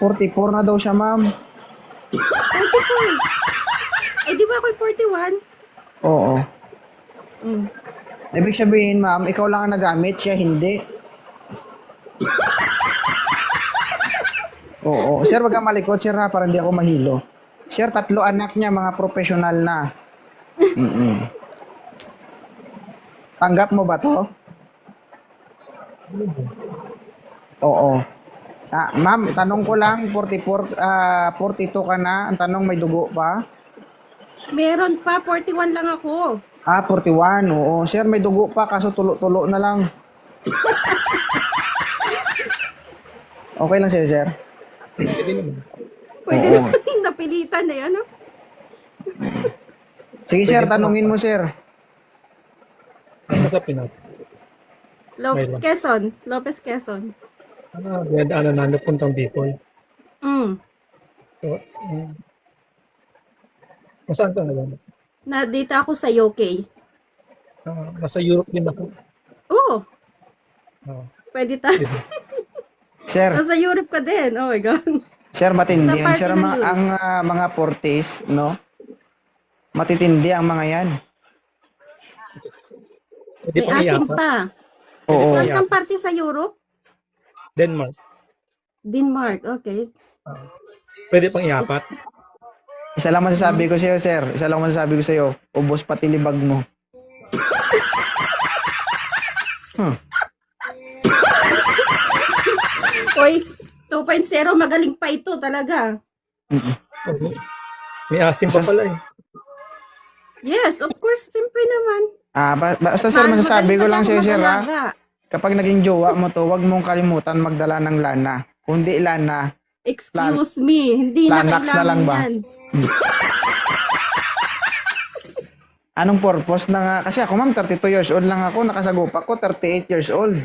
44 na daw siya, ma'am. 44. Eh, di ba ako'y 41? Oo. Mm. Ibig sabihin, ma'am, ikaw lang ang nagamit, siya hindi. Oo. Sir, wag kang malikot, sir, ha, para hindi ako mahilo. Sir, 3 anak niya, mga profesional na. Tanggap mo ba to? Oo. Ma'am, tanong ko lang, 42 ka na. Ang tanong, may dugo pa? Meron pa, 41 lang ako. 41. Oo. Sir, may dugo pa, kaso tulo-tulo na lang. Okay lang sa'yo, sir? Pwede Oo. naman napilitan na yan, no? Sige, sir, tanungin mo, sir. Ano sa Pinas? Mayroon. Quezon. Lopez Quezon. Dinadaanan na napuntang Bicol. Mm. So, nasaan ka ngayon? Dito ako sa UK. Nasa Europe din ako. Oo. Ah, Pwede tayo. Sir, Nasa Europe ka din. Oh my God. sir, matindi. Sa Sir, party ng ang mga 40s, no? Matitindi ang mga yan. Pwede May pang asim iyapat. pa. Oo. Saan kang party sa Europe? Denmark. Denmark. Okay. Pwede pang iyapat. Isa lang masasabi ko sa'yo, sir. Isa lang masasabi ko sa'yo. Ubos pati libag mo. Oy, 2.0 magaling pa ito talaga. Oo. May asim pa pala eh. Yes, of course. Siyempre naman. Basta sir, masasabi ko lang sa'yo, sir, ha? ha? Kapag naging jowa mo to, wag mong kalimutan magdala ng lana. Kundi lana, Excuse me. Hindi na Lanax na kailangan lang ba? yan. anong purpose na nga? Kasi ako, ma'am, 32 years old lang ako. Nakasagupa ko, 38 years old.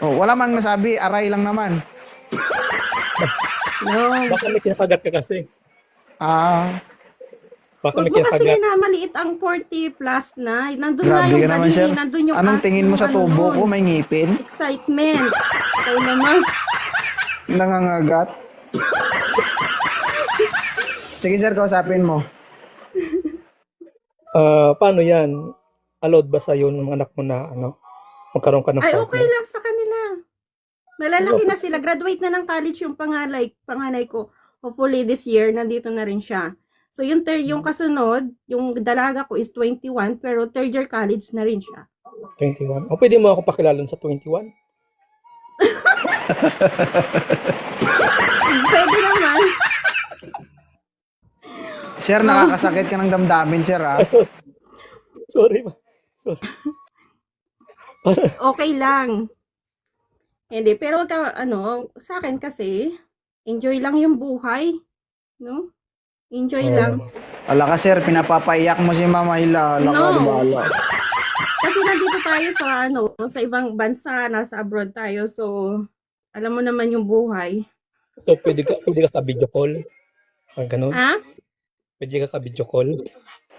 Oh, wala man masabi, aray lang naman. No. Baka may kinakagat ka kasi. Baka Huwag may mo kasi kinakagat. na maliit ang 40 plus na. Nandun na Grabe yung ka naman, sir. galing. Nandun yung Anong as tingin mo ng sa ano tubo nun. ko? May ngipin? Excitement. Ikaw naman. Nangangagat? Sige, sir, kausapin mo. Paano yan? Allowed ba sa'yo ng mga anak mo na magkaroon ka ng Ay, partner? okay lang sa kanila. Malalaki na sila. Graduate na ng college yung panganay ko. Hopefully this year, nandito na rin siya. So, yung kasunod, yung dalaga ko is 21, pero third year college na rin siya. 21. O pwede mo ako pakilalan sa 21? Pwede naman. Sir, nakakasakit ka ng damdamin, sir, ha? Sorry. Sorry. Okay lang. Hindi, pero sa akin kasi, enjoy lang yung buhay. No? Enjoy lang. Ala ka, sir, pinapapaiyak mo si Mama Hila. Ala ka, No. bala. Kasi nandito tayo sa ibang bansa, nasa abroad tayo. So, alam mo naman yung buhay. So, pwede ka ka-video call? Ganun? Ha? Pwede ka ka-video call?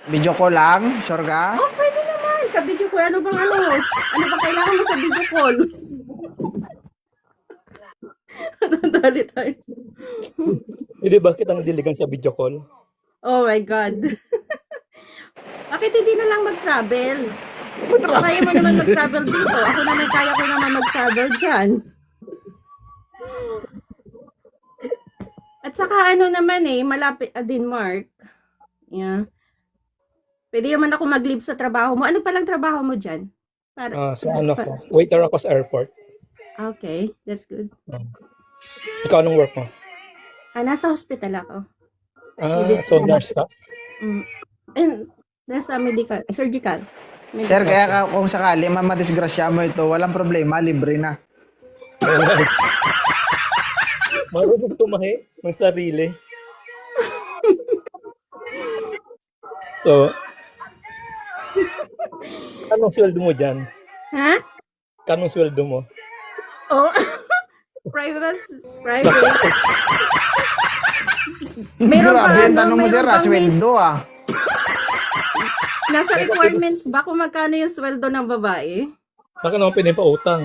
Video ko lang, sure ka? Oh, pwede naman. Ka-video call. Ano bang Ano bang kailangan mo sa video call? Nadali tayo. Pwede ba kitang diligan sa video call? Oh my God. Bakit hindi na lang mag-travel? Kaya mo naman mag-travel dito. Ako naman, kaya ko naman mag-travel dyan. At saka naman malapit Denmark. Yeah. Pwede naman ako mag-leave sa trabaho mo. Ano palang trabaho mo dyan? Ko. Waiter ako sa airport. Okay, that's good. Ikaw anong work mo? Nasa hospital ako. So nurse ka? And nasa surgical. Sir, kaya kung sakali mamadisgrasya mo ito, walang problema, libre na. Marunong tumahi ng sarili. So, anong sweldo mo dyan? Ha? Kanong sweldo mo? Oh, private. Meron pa Grabe, tanong mo, sir, meron pang sweldo, nasa requirements ba kung magkano yung sweldo ng babae? Baka naman pwede pa utang.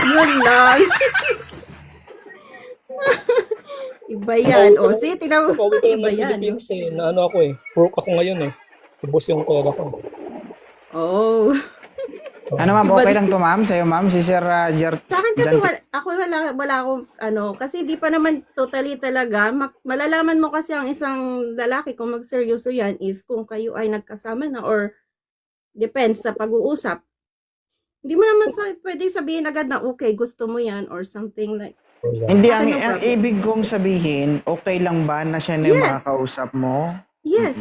Yun lang. Iba yan. O, see, tingnan mo. Pauwi ko Iba ng yan. Philippines eh. Na ano ako eh. Broke ako ngayon eh. Ubus yung pera ko. Oh. Ano ma'am, Iba okay din. lang to ma'am? Sa'yo ma'am, si Sir Sa akin kasi Jan- wala akong kasi di pa naman totally talaga. Malalaman mo kasi ang isang lalaki kung magseryoso yan is kung kayo ay nagkasama na or depends sa pag-uusap. Hindi mo naman pwedeng sabihin agad na okay, gusto mo yan or something like. Hindi, Sa ang, akin yung ang problem. ibig kong sabihin, okay lang ba na siya na yung Yes. makakausap mo? Yes.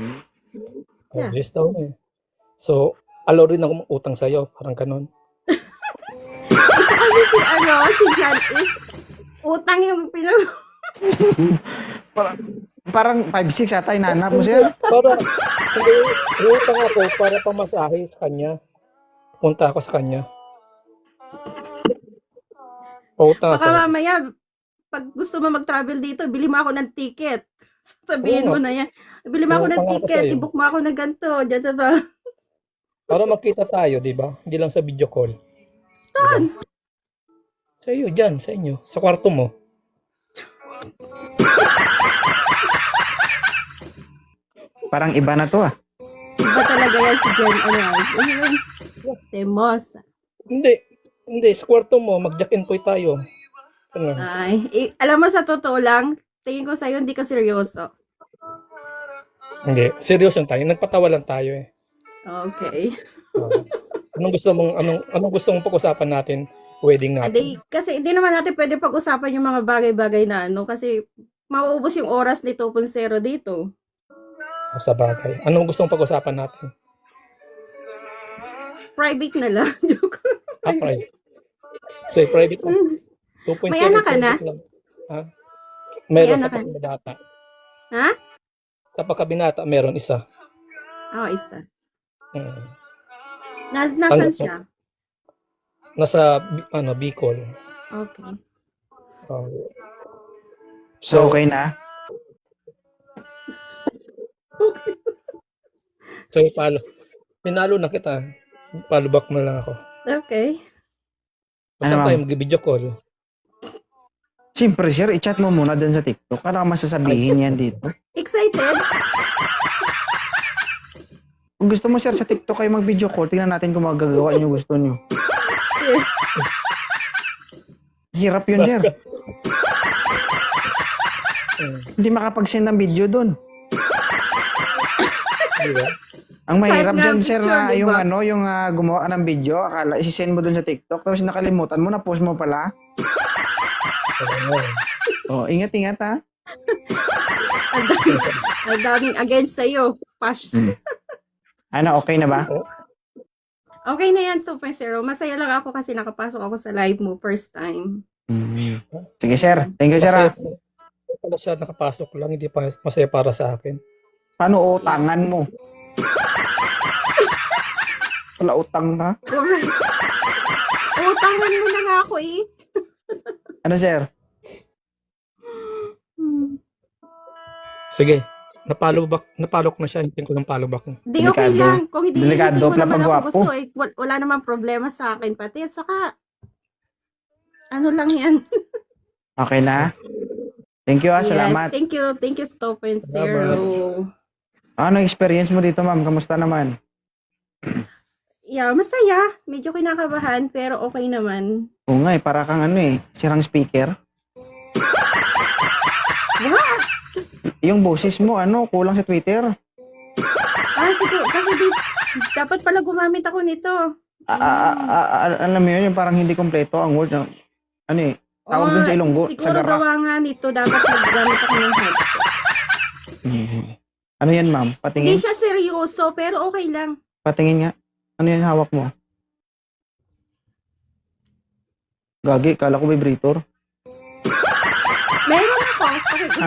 Oh, Yeah. yes daw na eh. So, alo rin ako utang sa'yo. Parang kanon. Ito kasi si John is utang yung Parang 5'6" ata inanap mo, sir. Para, hindi, utang ako para pamasahe sa kanya. Punta ako sa kanya. Utang Baka ako. mamaya, pag gusto mo mag-travel dito, bili mo ako ng ticket. Sabihin Oo mo nga. na yan. Bili mo ako ng Utang ako ticket, sa'yo. i-book mo ako ng ganito. Diyan sa ba? Para magkita tayo, di ba? Hindi lang sa video call. Saan? Sa iyo, dyan, sa inyo. Sa kwarto mo. Parang iba na to ah. Iba talaga yan si Jen. Temosa. Hindi. Hindi, sa kwarto mo, mag-jack-in po tayo. Ano? Ay, alam mo sa totoo lang, tingin ko sa'yo hindi ka seryoso. Hindi, seryoso tayo. Nagpatawa lang tayo eh. Okay. Anong gusto mong pag-usapan natin? Wedding natin. Kasi hindi naman natin pwede pag-usapan yung mga bagay-bagay na kasi mauubos yung oras ni 2.0 dito. O sa bagay. Anong gusto mong pag-usapan natin? Private na lang. Joke. Private. So, private na. 2.0. May anak ka na? lang. Ha? Meron anak sa ka na? pagkabinata. Ha? Sa pagkabinata, meron isa. Isa. Hmm. Nasaan siya? Nasa, Bicol. Okay. Oh. So, okay na? So, pinalo na kita. Follow back mo lang ako. Okay. Basta Ano, tayo ma'am? mag-video call. Siyempre, sir, i-chat mo muna dun sa TikTok. Ano ka masasabihin yan dito? Excited? Kung gusto mo, sir, sa TikTok kayo mag-video call, tingnan natin kung magagawa nyo gusto nyo. Hirap yun, sir. Hindi makapag-send ng video dun. Diba? Ang mahirap Kahit nga dyan, sir, picture, na diba? yung gumawa ka ng video, akala isi-send mo dun sa TikTok, tapos nakalimutan mo, na-post mo pala. Oh, ingat-ingat ha. Ang daming against sa'yo. Pash. Ano, okay na ba? Okay na yan, 2.0. Masaya lang ako kasi nakapasok ako sa live mo first time. Sige, sir. Thank you, sir. Masaya, Ha? pala siya nakapasok lang, hindi pa masaya para sa akin. Paano utangan mo? Wala utang ka? Correct. Utangan mo na nga ako eh. Ano, sir? Sige, napalo ko na siya, hindi ko ng follow back. Di okay Delikado. lang. Kung hindi Delikado mo pala naman pag ako gwapo. gusto eh. Wala namang problema sa akin pati. Saka, ano lang yan. Okay na? Thank you, ha. Yes, Salamat. thank you. Thank you, 2.0. Ano experience mo dito, ma'am? Kamusta naman? Yeah, masaya. Medyo kinakabahan, pero okay naman. Oo nga, para kang sirang speaker. What? Yung boses mo, kulang sa Twitter. Siguro, kasi dapat pala gumamit ako nito. Alam mo yun, yung parang hindi kompleto ang words. Tawag dun sa Ilonggo, sa Siguro Gara. gawa nga nito, dapat naggamit ako ng headset. Ano yan, ma'am? Hindi Patingin? siya seryoso, pero okay lang. Patingin nga. Ano yan hawak mo? Gagi, kala ko vibrator. Meron ako.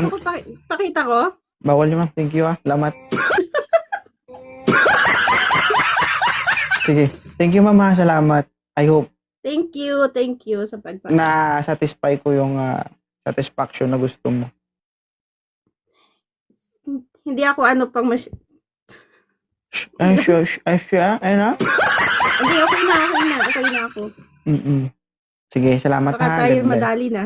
Gusto ko pakita ko. Bawal nyo, ma'am. Thank you, ha. Salamat. Sige. Thank you, ma'am, ha. Salamat. I hope Thank you sa pagpapakita. na-satisfy ko yung satisfaction na gusto mo. Hindi ako pang Ay, siya. Ay, na? Hindi, okay na ako. Sige, salamat, Baka ha. tayo God bless. madali na.